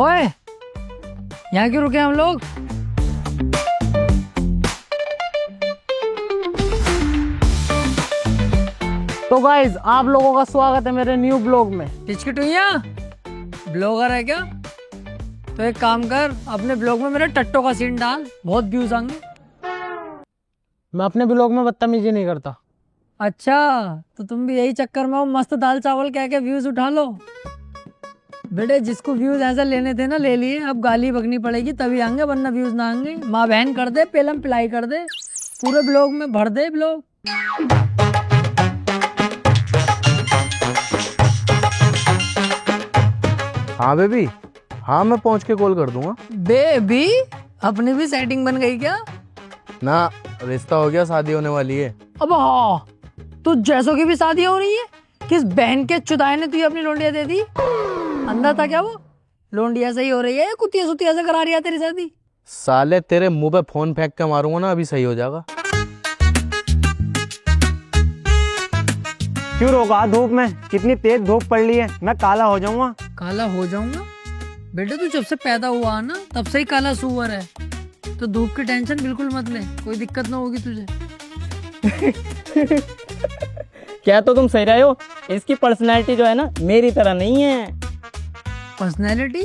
ओए, यहाँ क्यों रुके हम लोग? तो गाइज आप लोगों का स्वागत है मेरे न्यू ब्लॉग में। टिचकिटुइया ब्लॉगर है क्या? तो एक काम कर, अपने ब्लॉग में मेरे टट्टो का सीन डाल, बहुत व्यूज आएंगे। मैं अपने ब्लॉग में बदतमीजी नहीं करता। अच्छा, तो तुम भी यही चक्कर में हो, मस्त दाल चावल कह के व्यूज उठा लो। बेटे जिसको व्यूज ऐसे लेने थे ना ले लिए, अब गाली बकनी पड़ेगी तभी आएंगे, वरना व्यूज ना आएंगे। माँ बहन कर दे, पेलम पिलाई कर दे, पूरे ब्लॉग में भर दे ब्लॉग। हाँ बेबी, हाँ मैं पहुंच के कॉल कर दूंगा। बेबी अपनी भी सेटिंग बन गई क्या? ना, रिश्ता हो गया, शादी होने वाली है। अब हाँ, तो जैसों की भी शादी हो रही है। किस बहन के चुदाए ने तुझे अपनी लोंडिया दे दी? अंदर था क्या वो? लोंडिया से ही हो रही है, कुतिया सुतिया से करा रही है तेरी शादी? साले तेरे मुंह पे फोन फेंक के मारूंगा ना, अभी सही हो जाएगा। क्यों रोका धूप में? कितनी तेज धूप पड़ रही है, मैं काला हो जाऊंगा। काला हो जाऊंगा? बेटे तू जब से पैदा हुआ ना तब से ही काला सुअर है, तो धूप की टेंशन बिल्कुल मत ले, कोई दिक्कत ना होगी तुझे। क्या तो तुम सही रहे हो, इसकी पर्सनैलिटी जो है ना मेरी तरह नहीं है। पर्सनैलिटी?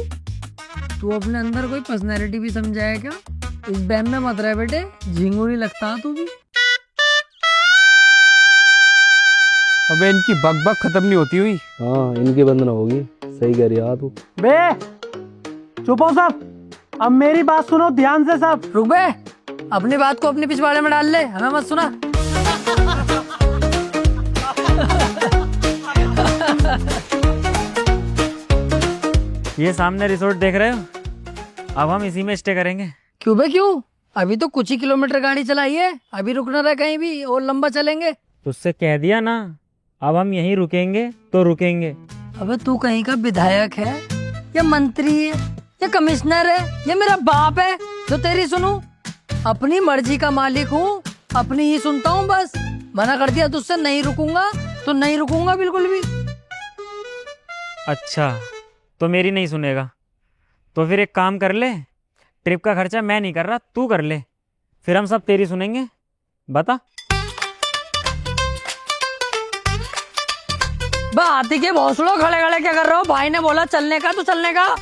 तू अपने अंदर कोई पर्सनैलिटी भी समझाया क्या? इस बैम में मत रहे बेटे, झिंगुरी लगता है तू भी। अबे इनकी बक खत्म नहीं होती हुई। हाँ, इनकी बंद ना होगी। सही कह रही है तू। बे चुप हो सब, अब मेरी बात सुनो ध्यान से सब। रुक बे, अपनी बात को अपने पिछवाड़े में डाल ले, हमें मत सुना। ये सामने रिसोर्ट देख रहे हो, अब हम इसी में स्टे करेंगे। क्यों बे क्यों? अभी तो कुछ ही किलोमीटर गाड़ी चलाई है, अभी रुकना रहा कहीं भी, और लंबा चलेंगे। तुझसे कह दिया ना, अब हम यहीं रुकेंगे तो रुकेंगे। अबे तू कहीं का विधायक है या मंत्री है या कमिश्नर है या मेरा बाप है जो तेरी सुनूं? अपनी मर्जी का मालिक हूँ, अपनी ही सुनता हूँ बस। मना कर दिया तुझसे, नहीं रुकूंगा तो नहीं रुकूंगा बिल्कुल भी। अच्छा, तो मेरी नहीं सुनेगा तो फिर एक काम कर ले, ट्रिप का खर्चा मैं नहीं कर रहा, तू कर ले, फिर हम सब तेरी सुनेंगे। बता। हाथी के भौसलों खड़े खड़े क्या कर रहे हो? भाई ने बोला चलने का तो चलने का,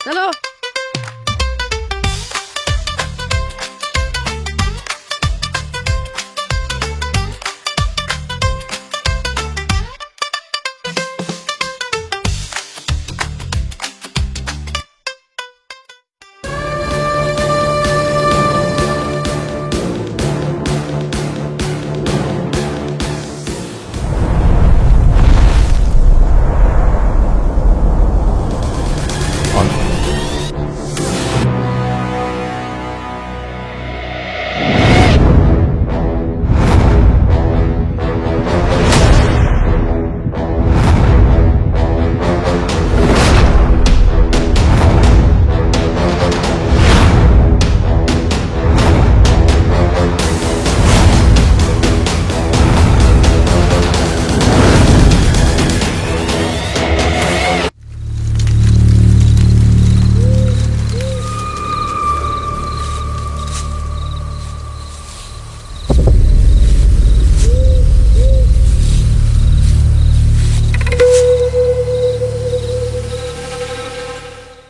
चलो।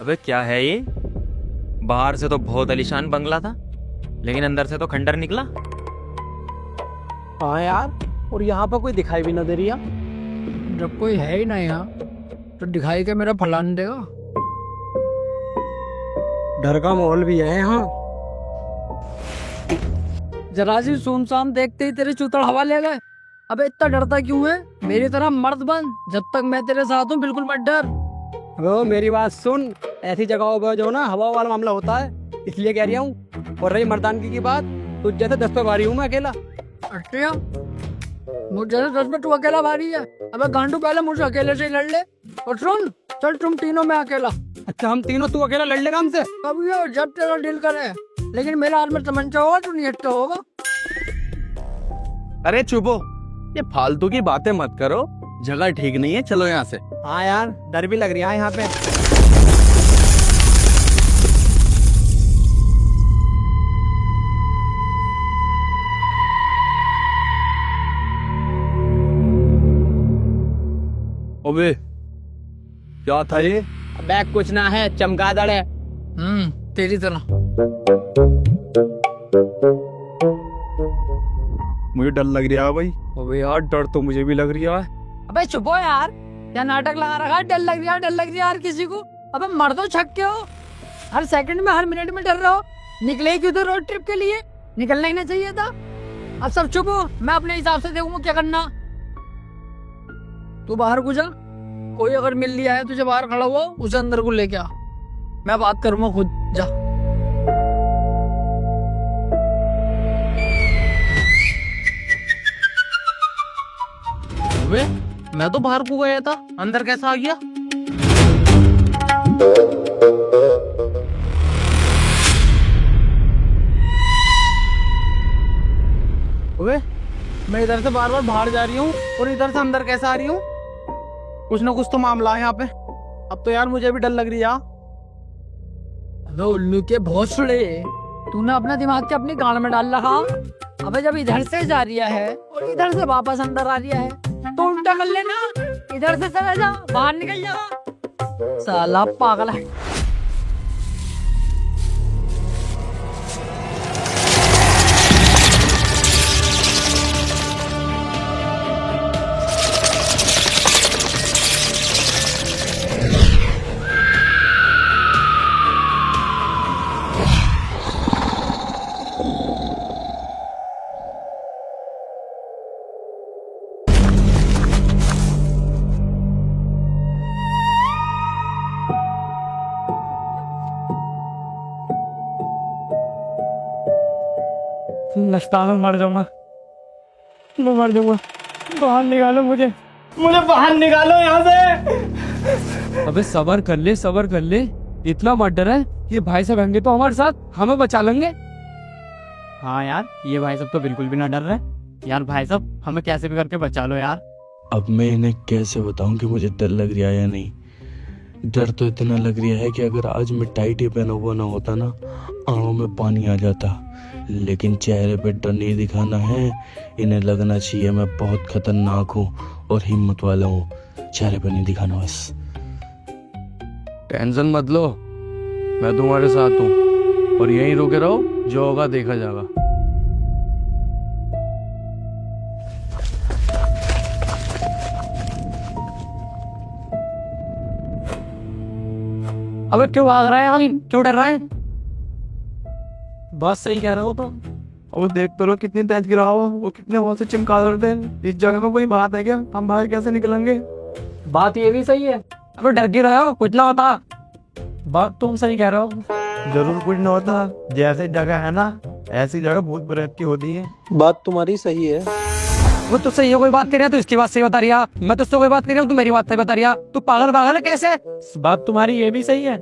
अबे क्या है ये? बाहर से तो बहुत आलीशान बंगला था, लेकिन अंदर से तो खंडर निकला। हाँ यार, और यहाँ पर कोई दिखाई भी ना दे रही है। जब कोई है ही ना यहाँ तो दिखाई के मेरा फलान देगा। डर का माहौल भी है यहाँ। जरा सी सुनसान देखते ही तेरे चूतड़ हवा ले गए। अबे इतना डरता क्यों है? मेरी तरह मर्द बन, जब तक मैं तेरे साथ हूँ बिल्कुल मत डर। वो मेरी बात सुन, ऐसी जगहों पर जो ना हवा वाला मामला होता है, इसलिए कह रहा हूँ। और रही मर्दानगी की बात, तुझ जैसे 10 पे भारी हूँ मैं अकेला। अच्छा, मुझे 10 में तू अकेला भारी है? अबे गांडू, पहले मुझे अकेले से ही लड़ ले। और सुन, चल तुम तीनों में अकेला। अच्छा हम तीनों, तू अकेला लड़ लेगा हमसे? कभी हो जब तेरा दिल करे, लेकिन मेरे हाथ में तमंचा होगा तो नहीं तो होगा। अरे चुप हो, ये फालतू की बातें मत करो, जगह ठीक नहीं है, चलो यहाँ से। हाँ यार, डर भी लग रही है यहाँ पे। अबे क्या था ये? बैग कुछ ना है, चमगादड़ है। तेरी तरह। मुझे डर लग रहा है भाई। अबे यार डर तो मुझे भी लग रहा है। अबे चुप हो यार, क्या नाटक लगा रखा है? डर लग रहा है, डर लग रहा है यार किसी को। अबे मर दो छक्के हो, हर सेकंड में हर मिनट में डर रहे हो। निकले क्यों तो रोड ट्रिप के लिए? निकलना ही नहीं चाहिए था। अब सब चुप हो, मैं अपने हिसाब से देखूंगा क्या करना। तू बाहर को जा, कोई अगर मिल लिया है तुझे बाहर खड़ा हुआ उसे अंदर को लेके आ, मैं बात करूंगा खुद। जा। अबे मैं तो बाहर को गया था, अंदर कैसा आ गया? अबे मैं इधर से बार बार बाहर जा रही हूँ और इधर से अंदर कैसे आ रही हूँ? कुछ ना कुछ तो मामला है यहाँ पे। अब तो यार मुझे भी डर लग रही है। अबे उल्लू के भोसड़े, तूने अपना दिमाग के अपनी गाड़ में डाल रखा। अबे जब इधर से जा रही है और इधर से वापस अंदर आ रही है तो उल्टा कर लेना, इधर से चला जा, बाहर निकल जा। साला पागल है। लगता है मैं मर जाऊंगा, मैं मर जाऊंगा। बाहर निकालो मुझे बाहर निकालो यहाँ से। अबे सबर कर ले, सबर कर ले। इतना मत डर है, ये भाई साहब होंगे तो हमारे साथ, हमें बचा लेंगे। हाँ यार, ये भाई साहब तो बिल्कुल भी ना डर रहे। यार भाई साहब हमें कैसे भी करके बचा लो यार। अब मैं इन्हें कैसे बताऊं कि मुझे डर लग रहा है या नहीं? डर तो इतना लग रहा है कि अगर आज मैं टाइट ही पहना हुआ ना होता ना, आंखों में पानी आ जाता। लेकिन चेहरे पे डर नहीं दिखाना है, इन्हें लगना चाहिए मैं बहुत खतरनाक हूँ और हिम्मत वाला हूँ। चेहरे पे नहीं दिखाना बस। टेंशन मत लो, मैं तुम्हारे साथ हूँ और यहीं रुके रहो, जो होगा देखा जाएगा। अबे क्यों भाग रहा है यार, क्यों डर रहा है? बस सही कह रहा हो तो। और देख तो लो कितनी तेज गिरा हो, वो कितने बहुत से चमका रहे थे। इस जगह में कोई बात है क्या? हम बाहर कैसे निकलेंगे? बात ये भी सही है। अबे डर क्यों रहे हो? कुछ ना होता। बात तुम सही कह रहे हो, जरूर कुछ न होता। जैसे जगह है ना, ऐसी जगह भूत प्रेत की होती है। बात तुम्हारी सही है। वो तो सही है, कोई बात नहीं रहा, तो इसकी बात सही बता रही है। मैं तुझसे कोई बात नहीं रहा, तू मेरी बात सही बता रही है। तू पागल पागल है कैसे? बात तुम्हारी ये भी सही है।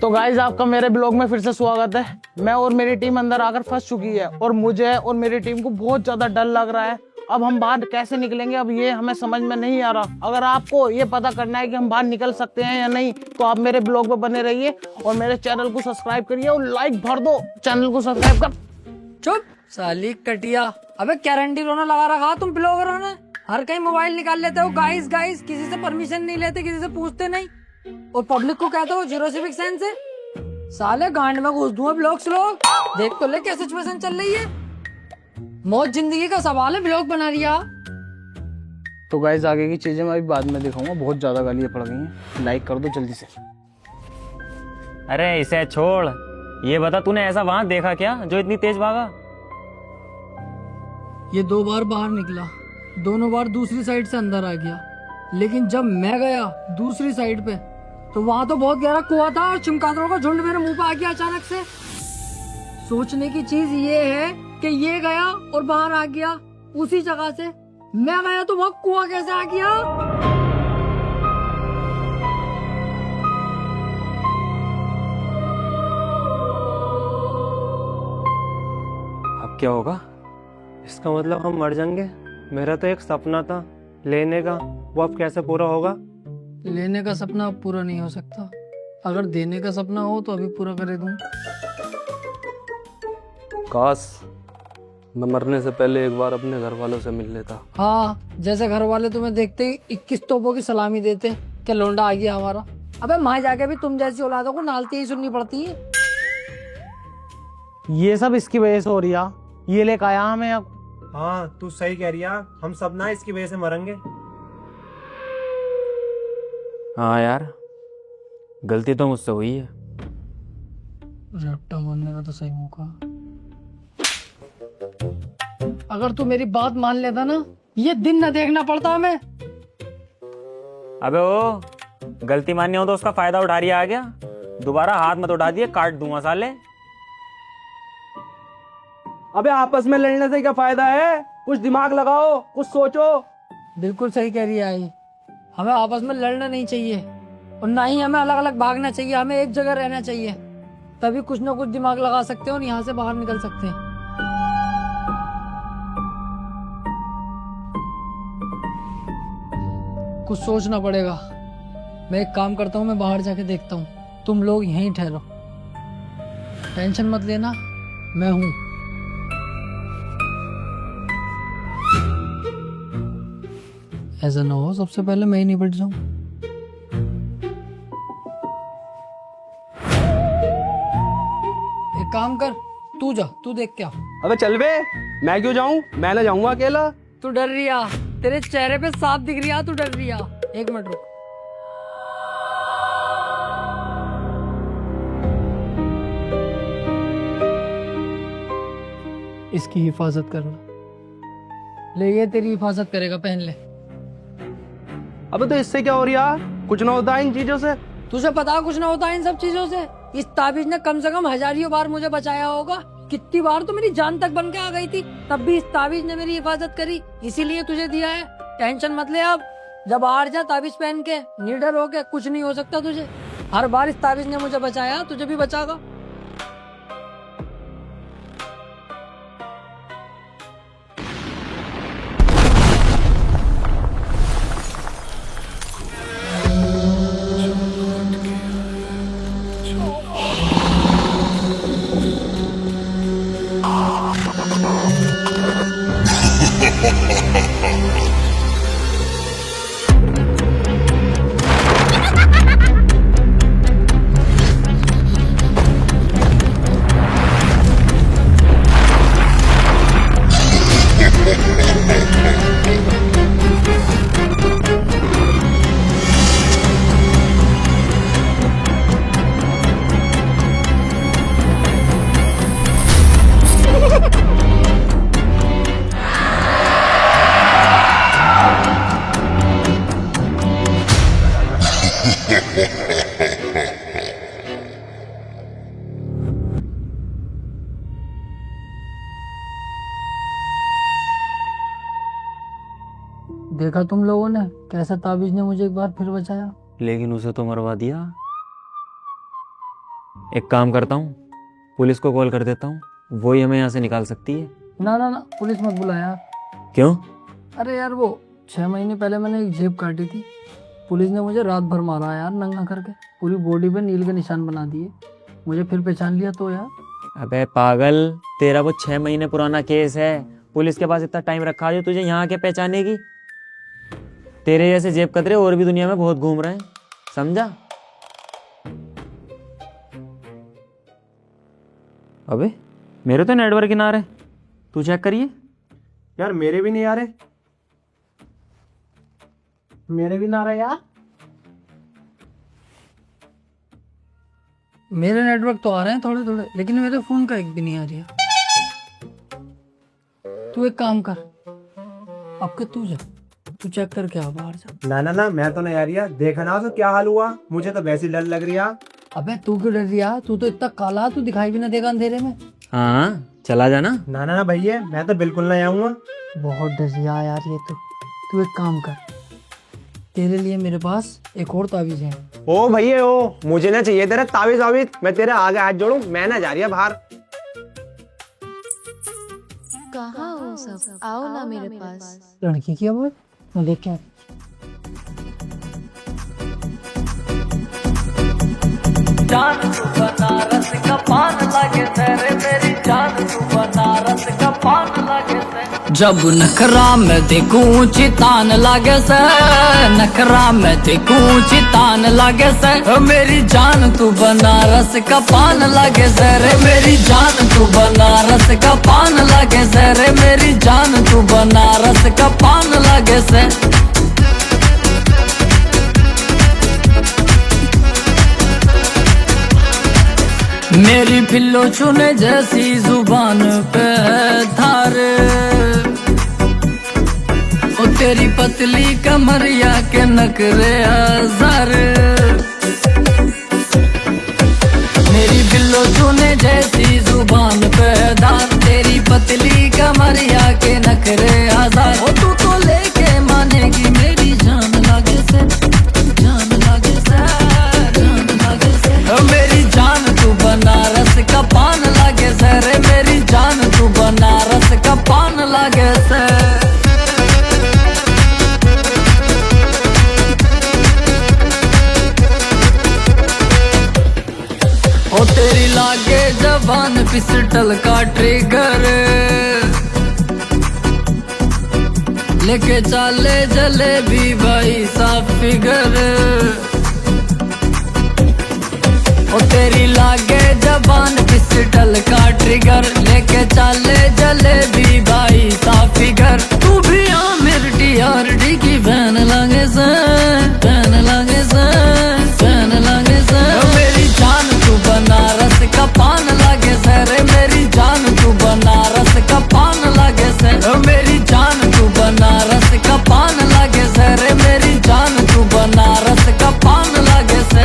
तो गाइज आपका मेरे ब्लॉग में फिर से स्वागत है। मैं और मेरी टीम अंदर आकर फंस चुकी है और मुझे और मेरी टीम को बहुत ज्यादा डर लग रहा है। अब हम बाहर कैसे निकलेंगे, अब ये हमें समझ में नहीं आ रहा। अगर आपको ये पता करना है कि हम बाहर निकल सकते हैं या नहीं, तो आप मेरे ब्लॉग में बने रहिए और मेरे चैनल को सब्सक्राइब करिए और लाइक भर दो। चैनल को सब्सक्राइब कर। चुप साली कटिया। अबे गारंटी रोना लगा रखा तुम ब्लॉगरों ने। हर कहीं मोबाइल निकाल लेते हो, गाइस गाइस, किसी से परमिशन नहीं लेते, किसी से पूछते नहीं, और पब्लिक को कहते हो जीरो सिविक सेंस है। साले गांड में घुस दूंगा ब्लॉग्स लोग। देख तो ले क्या सिचुएशन चल रही है। मौत जिंदगी का सवाल है, ब्लॉग बना रिया। तो गाइज आगे की चीजें मैं अभी बाद में दिखाऊंगा, बहुत ज्यादा गालियां पड़ गई हैं। लाइक कर दो जल्दी से। अरे इसे छोड़, ये बता तूने ऐसा वहां देखा क्या जो इतनी तेज भागा? ये 2 बार बाहर निकला, दोनों बार दूसरी साइड से अंदर आ गया। लेकिन जब मैं गया दूसरी साइड पे, तो वहां तो बहुत गहरा कुआं था और चमगादड़ों का झुंड मेरे मुंह पे आ गया अचानक से। सोचने की चीज ये है कि ये गया और बाहर आ गया उसी जगह से। मैं गया तो वहां कुआं कैसे आ गया? अब क्या होगा? इसका मतलब हम मर जाएंगे। मेरा तो एक सपना था लेने का, वो अब कैसे पूरा होगा? लेने का सपना अब पूरा नहीं हो सकता। अगर देने का सपना हो तो अभी पूरा करे दूं। काश मैं मरने से पहले एक बार अपने घर वालों से मिल लेता। हाँ, जैसे घर वाले तुम्हें देखते ही 21 तोपों की सलामी देते कि लौंडा आ गया हमारा। अबे वहां जाके भी तुम जैसी औलादों को नालती ही सुननी पड़ती है। ये सब इसकी वजह से हो रही है, ये लेकर आया हमें अब। हाँ तू सही कह रही है, हम सब ना इसकी वजह से मरेंगे। हाँ यार, गलती तो मुझसे हुई है। रट्टा मारने का तो सही मौका। अगर तू मेरी बात मान लेता ना, ये दिन न देखना पड़ता हमें। अबे ओ, गलती माननी हो तो उसका फायदा उठा रही आ गया। दोबारा हाथ मत उठा दिए, काट दूंगा साले। अबे आपस में लड़ने से क्या फायदा है? कुछ दिमाग लगाओ, कुछ सोचो। बिल्कुल सही कह रही है आई। हमें आपस में लड़ना नहीं चाहिए और ना ही हमें अलग अलग भागना चाहिए। हमें एक जगह रहना चाहिए, तभी कुछ ना कुछ दिमाग लगा सकते हैं और यहाँ से बाहर निकल सकते हैं। कुछ सोचना पड़ेगा। मैं एक काम करता हूँ, मैं बाहर जाके देखता हूँ। तुम लोग यहीं ठहरो, टेंशन मत लेना, मैं हूँ। ऐसा ना हो सबसे पहले मैं ही निपट जाऊं। एक काम कर, तू जा, तू देख के आ। अबे चल बे, मैं क्यों जाऊं? मैं ना जाऊंगा अकेला। तू डर रही आ, तेरे चेहरे पे साफ दिख रही आ, तू डर रही आ। एक मिनट रुक। इसकी हिफाजत करना। ले, ये तेरी हिफाजत करेगा, पहन ले। अबे तो इससे क्या हो रहा? कुछ ना होता इन चीजों से। तुझे पता कुछ ना होता इन सब चीजों से? इस ताबीज ने कम से कम हजारियों बार मुझे बचाया होगा। कितनी बार तो मेरी जान तक बन के आ गई थी, तब भी इस ताबीज ने मेरी हिफाजत करी। इसीलिए तुझे दिया है। टेंशन मत ले अब। जब हार जा ताबीज पहन के, निडर हो के, कुछ नहीं हो सकता तुझे। हर बार इस ताबीज ने मुझे बचाया, तुझे भी बचागा। देखा तुम लोगों ने कैसा ताबीज ने मुझे एक बार फिर बचाया। लेकिन उसे तो मरवा दिया। एक काम करता हूँ, पुलिस को कॉल कर देता हूँ, वो ही हमें यहाँ से निकाल सकती है। ना ना ना, पुलिस मत बुला यार। क्यों? अरे यार, वो 6 महीने पहले मैंने एक जेब काटी थी। पुलिस ने मुझे रात भर मारा यार, नंगा करके। पूरी बॉडी पे नील के निशान बना दिए। मुझे फिर पहचान लिया तो यार। अबे पागल, तेरा वो 6 महीने पुराना केस है। पुलिस के पास इतना टाइम रखा है तुझे यहाँ के पहचानेगी? तेरे जैसे जेब कतरे और भी दुनिया में बहुत घूम रहे हैं, समझा? अबे मेरे तो नेटवर्क ही ना आ रहे, तू चेक करिए। यार मेरे भी नहीं आ रहे। मेरे भी ना आ रहे यार। मेरे नेटवर्क तो आ रहे हैं थोड़े थोड़े, लेकिन मेरे फोन का एक भी नहीं आ रहा। तू एक काम कर, अब के तू जा, तू चेक करके आ बाहर जा। ना ना ना, मैं तो नहीं आ रही है। देखा ना तो क्या हाल हुआ, मुझे तो वैसे ही डर लग रही है। अबे तू क्यों डर रहा? तू तो इतना काला, तू दिखाई भी ना देगा अंधेरे में। हाँ चला जाना। ना ना ना भैया, मैं तो बिल्कुल नहीं आऊंगा। बहुत डर रहा यार ये तो। तू एक काम कर, तेरे लिए मेरे पास एक और ताबीज है। ओ भैया ओ, मुझे ना चाहिए तेरा ताबीज वाबीज। मैं तेरे आगे हाथ जोड़ूं, मैं ना जा रही है बाहर। कहाँ हो सब? आओ ना मेरे पास। लड़की की आवाज मैं देख के जान तू बनारस का पान लागे तेरे, मेरी जान तू बनारस का पान लागे से। जब नखरा में देखूं चितान लागे से, नखरा में देखूं चितान लागे से। मेरी जान तू बनारस का पान लागे से रे, मेरी जान तू बनारस का पान लागे से रे, मेरी जान तू बनारस का पान लागे से। मेरी फिल्लो चुने जैसी जुबान पे धार, ओ तेरी पतली कमरिया के नखरे हजार। मेरी बिल्लो चुने जैसी जुबान पे धार, तेरी पतली कमरिया के नखरे हजार। ओ तू तो लेके मानेगी मेरी जान लागे से, जान लागे से, जान लागे से। ओ मेरी जान तू बनारस का पान लागे से रे, मेरी जान तू बनारस का पान लागे से। ओ तेरी लागे जबान पिस्टल का ट्रिगर, लेके चाले जलेबी भाई साफ फिगर। ओ तेरी लागे जबान पिस्टल का ट्रिगर, लेके चाले जलेबी भाई साफ फिगर। तू भी आ मेरी TRD की फैन लागे से, फैन लागे से, फैन लागे से। मेरी जान तू बनारस का पान लागे से रे, मेरी जान तू बनारस का पान लागे से। मेरी जान तू बनारस का पान लागे से रे, मेरी जान तू बनारस का पान लागे से।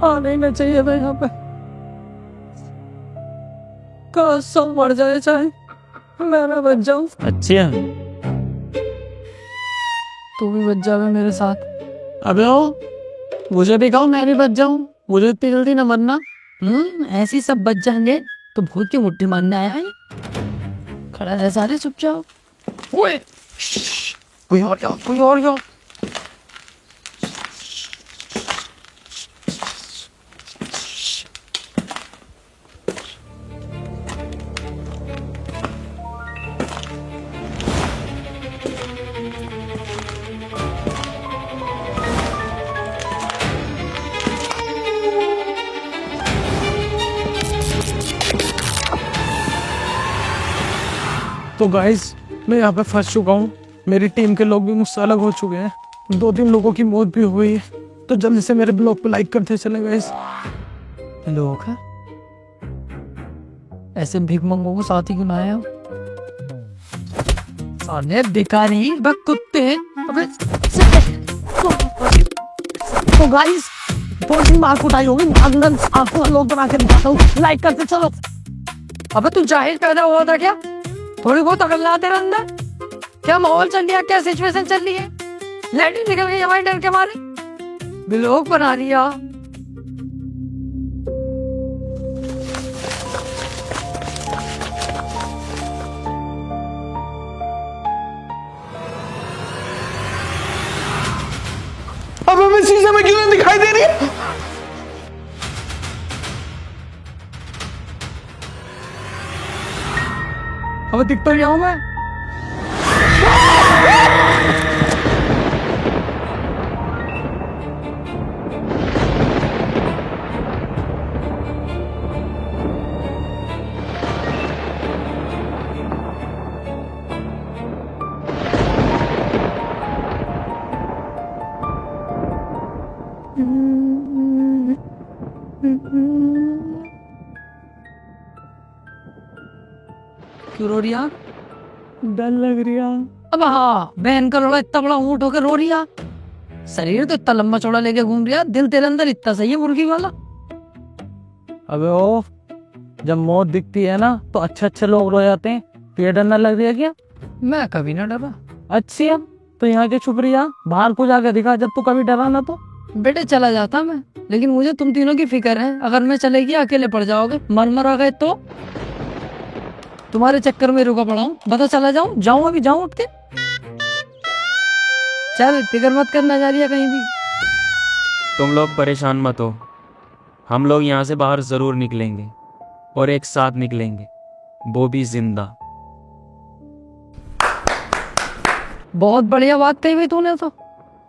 आने ही ना चाहिए था यहाँ पे, काश सब मर जाए, चाहे मैं ना बच जाऊं। अच्छा तू भी बच जावे मेरे साथ। अबे ओ, मुझे भी कहो मैं भी बच जाऊं, मुझे इतनी जल्दी न मरना। ऐसे ही सब बच जाएंगे तो भूत की मुट्ठी मारने आया है। खड़ा है सारे, चुप जाओ। ओए, कोई और क्या, कोई और क्या। तो गाइस मैं यहाँ पे फंस चुका हूँ, मेरी टीम के लोग भी मुझसे अलग हो चुके हैं, 2-3 लोगों की मौत भी हुई है। तो जल्दी से मेरे ब्लॉग पे लाइक करते चले गाइस। लोग ऐसे भीख मंगों को साथ ही क्यों लाया? साले भिखारी बक कुत्ते। तो गाइस बहुत ही मार कुटाई होगी, अंदर आपको लोग बना के दिखाता हूँ, लाइक करते चलो। अबे तू जाहिल पैदा हुआ था क्या? थोड़ी बहुत अकल ना तेरे अंदर? क्या माहौल चल रहा, क्या सिचुएशन चल रही है? लैट्रिन निकल गई हमारे डर के मारे, ब्लॉग बना लिया। अब हमें शीशे में क्यों नहीं दिखाई दे रही है? अब दिख तो गया हूं मैं। क्यों रो रिया? डर लग रही है। अब हाँ, बहन का लोड़ा इतना बड़ा ऊँट होकर रो रिया। शरीर तो इतना लंबा चौड़ा लेके घूम रिया, दिल तेरे अंदर इतना सही है मुर्गी वाला। अबे ओ, जब मौत दिखती है ना तो अच्छे अच्छे लोग रो जाते हैं। तुझे डर ना लग रही है क्या? मैं कभी ना डरा। अच्छी है तो यहाँ के छुप रही है, बाहर को जाकर दिखा जब तू कभी डरा ना तो। बेटे चला जाता मैं, लेकिन मुझे तुम तीनों की फिक्र है। अगर मैं चलेगी अकेले पड़ जाओगे, मर आ गए तो तुम्हारे चक्कर में रुका पड़ा हूँ। बता चला जाऊं? जाऊं अभी जाऊं उठ के? चल फिक्र मत करना जा रही है कहीं भी। तुम लोग परेशान मत हो, हम लोग यहाँ से बाहर जरूर निकलेंगे और एक साथ निकलेंगे, वो भी जिंदा। बहुत बढ़िया बात कही भाई तूने तो।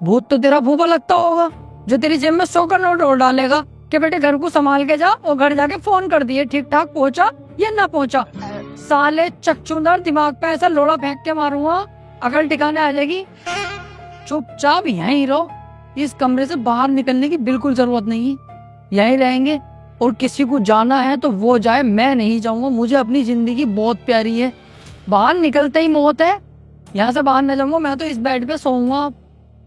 भूत तो तेरा फूफा लगता होगा, जो तेरी जेब में 100 का नोट और डालेगा कि बेटे घर को संभाल के जा, और घर जाके फोन कर दिए ठीक ठाक पहुंचा या ना पहुंचा। साले चकचुंदर, दिमाग पे ऐसा लोड़ा फेंक के मारूंगा, अकल ठिकाने आ जाएगी। चुपचाप यहीं रहो, इस कमरे से बाहर निकलने की बिल्कुल जरूरत नहीं है। यहीं रहेंगे, और किसी को जाना है तो वो जाए, मैं नहीं जाऊंगा। मुझे अपनी जिंदगी बहुत प्यारी है, बाहर निकलते ही मौत है। यहाँ से बाहर न जाऊंगा मैं तो, इस बेड पे सोऊंगा।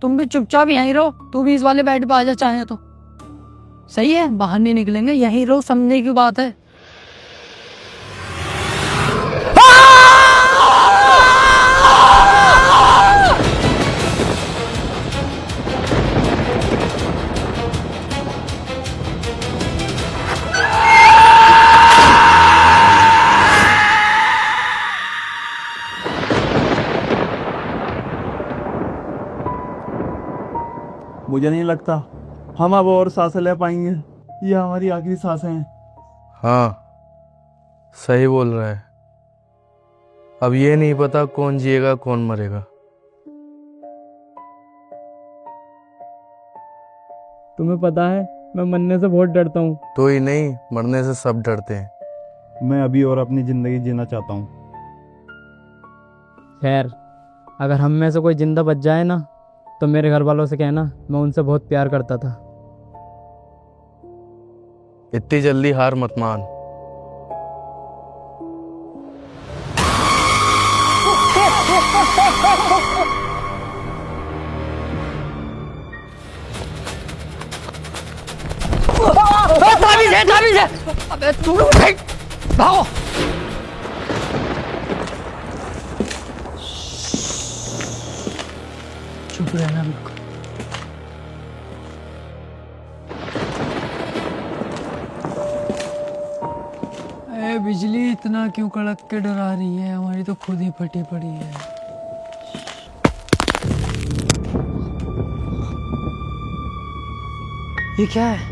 तुम भी चुपचाप यहीं रहो, तू भी इस वाले बेड पे आ जा चाहे तो। सही है, बाहर नहीं निकलेंगे, यहीं रहो, समझने की बात है। मुझे नहीं लगता हम अब और सांसें ले पाएंगे, ये हमारी आखिरी सांसें हैं। हाँ सही बोल रहा है। अब ये नहीं पता कौन जिएगा कौन मरेगा। तुम्हें पता है मैं मरने से बहुत डरता हूँ। तो ही नहीं, मरने से सब डरते हैं। मैं अभी और अपनी जिंदगी जीना चाहता हूँ। खैर, अगर हम में से कोई जिंदा बच जाए ना, तो मेरे घर वालों से कहना मैं उनसे बहुत प्यार करता था। इतनी जल्दी हार मत मान। अबे तू भागो। चुप रहना बिल्कुल। बिजली इतना क्यों कड़क के डरा रही है? हमारी तो खुद ही फटी पड़ी है। ये क्या है?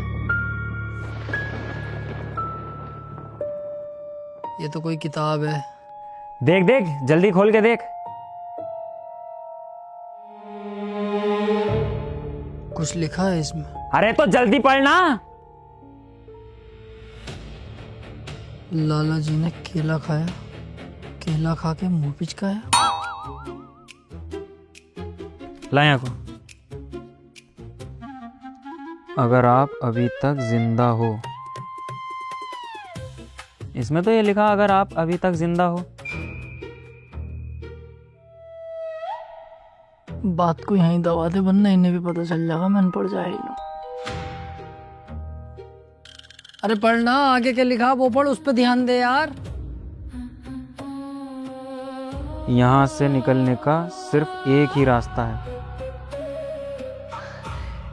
ये तो कोई किताब है। देख देख, जल्दी खोल के देख। कुछ लिखा है इसमें। अरे तो जल्दी पढ़ना। लाला जी ने केला खाया, केला खा के मुंह पिचकाया। लाया को। अगर आप अभी तक जिंदा हो, इसमें तो ये लिखा अगर आप अभी तक जिंदा हो। बात को यहीं दबा दे, वरना इन्हें भी पता चल जाएगा मैं अनपढ़ जाहिल हूँ। अरे पढ़ना, आगे क्या लिखा वो पढ़, उस पर ध्यान दे यार। यहाँ से निकलने का सिर्फ एक ही रास्ता है।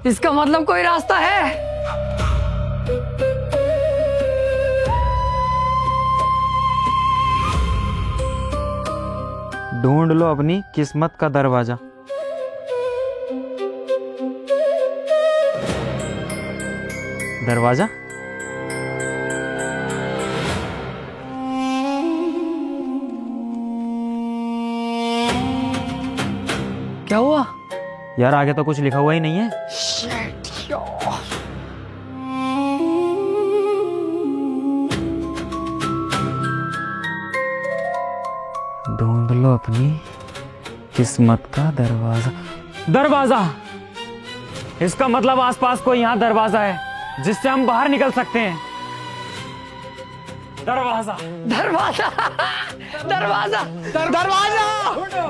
इसका मतलब कोई रास्ता है? ढूंढ लो अपनी किस्मत का दरवाजा। दरवाजा? क्या हुआ? यार आगे तो कुछ लिखा हुआ ही नहीं है। ढूंढ लो अपनी किस्मत का दरवाजा। दरवाजा! इसका मतलब आसपास कोई यहाँ दरवाजा है जिससे हम बाहर निकल सकते हैं। दरवाजा! दरवाजा! दरवाजा! दरवाजा!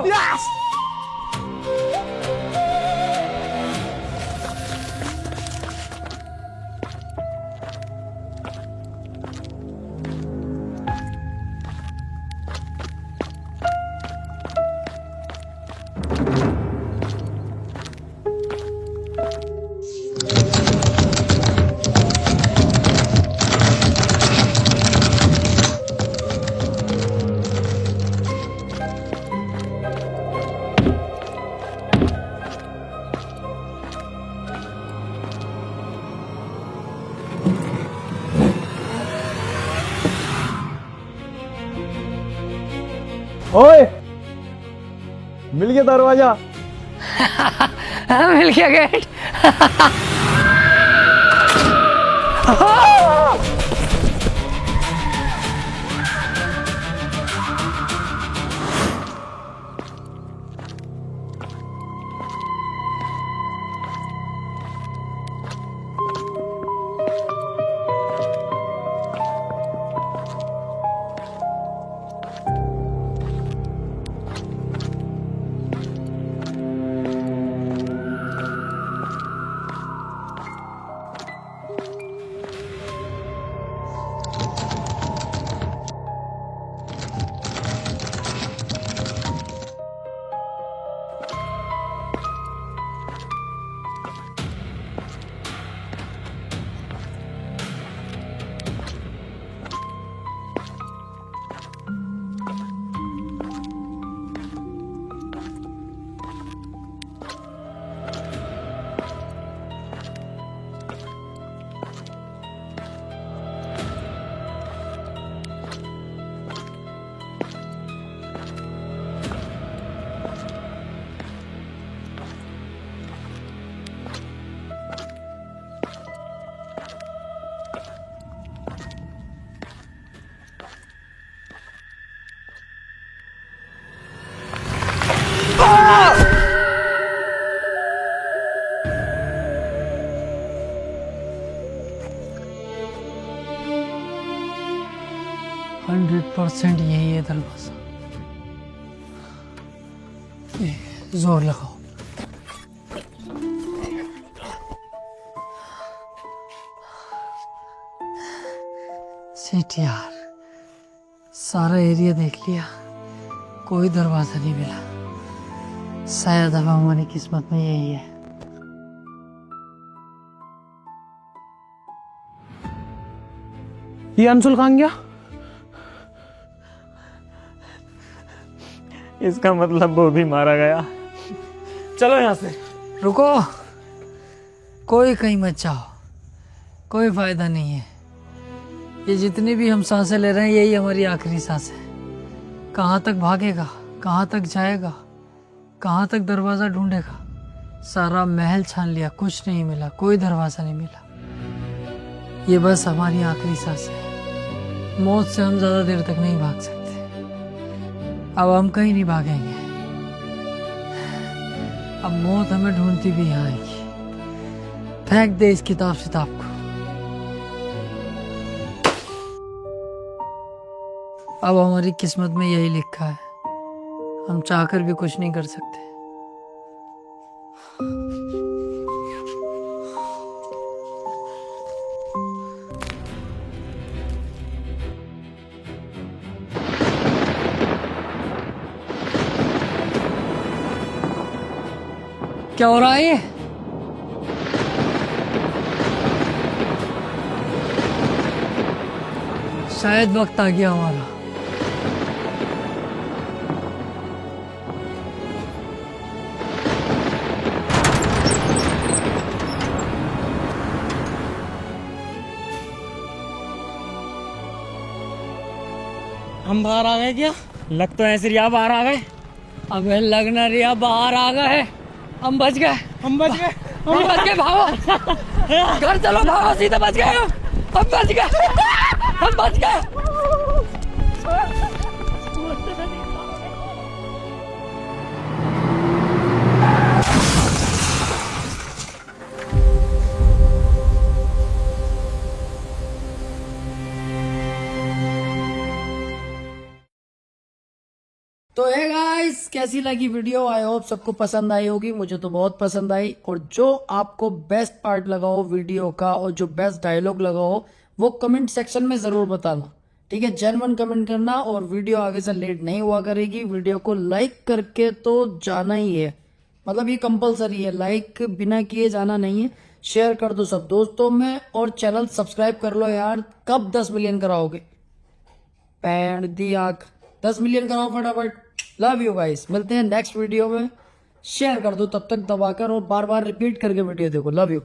यस! ओए, मिल गया दरवाजा। मिल गया गेट। %100 यही है दरवाजा। जोर लगाओ। सेठ यार, सारा एरिया देख लिया, कोई दरवाजा नहीं मिला। शायद अब हमारी किस्मत में यही है। ये अंशुल कहाँ गया? इसका मतलब वो भी मारा गया। चलो यहाँ से। रुको, कोई कहीं मत जाओ, कोई फायदा नहीं है। ये जितनी भी हम सांसें ले रहे हैं यही हमारी आखिरी सांस है। कहाँ तक भागेगा, कहाँ तक जाएगा, कहाँ तक दरवाज़ा ढूंढेगा। सारा महल छान लिया, कुछ नहीं मिला, कोई दरवाज़ा नहीं मिला। ये बस हमारी आखिरी सांस है। मौत से हम ज़्यादा देर तक नहीं भाग सकते। अब हम कहीं नहीं भागेंगे। अब मौत हमें ढूंढती भी यहाँ आएगी। फेंक दे इस किताब सिताब को। अब हमारी किस्मत में यही लिखा है, हम चाहकर भी कुछ नहीं कर सकते। क्या हो रहा है ये? शायद वक्त आ गया हमारा। हम बाहर आ गए क्या? लग तो ऐसे रिया बाहर आ गए। अबे लगना रिया बाहर आ गए। हम बच गए। हम बच गए। हम बच गए, भागो घर चलो, भागो, सीधे बच गए हम बच गए। हम बच गए। तो है गाइस, कैसी लगी वीडियो? आई होप सबको पसंद आई होगी। मुझे तो बहुत पसंद आई। और जो आपको बेस्ट पार्ट लगा हो वीडियो का और जो बेस्ट डायलॉग लगा हो वो कमेंट सेक्शन में जरूर बताना, ठीक है? जेन्युइन कमेंट करना। और वीडियो आगे से लेट नहीं हुआ करेगी। वीडियो को लाइक करके तो जाना ही है, मतलब ये कंपलसरी है, लाइक बिना किए जाना नहीं है। शेयर कर दो सब दोस्तों में और चैनल सब्सक्राइब कर लो यार। कब 10 मिलियन कराओगे? पैंट दी आंख, 10 मिलियन कराओ फटाफट। लव यू गाइस, मिलते हैं नेक्स्ट वीडियो में। शेयर कर दो तब तक दबाकर और बार बार रिपीट करके वीडियो देखो। Love you.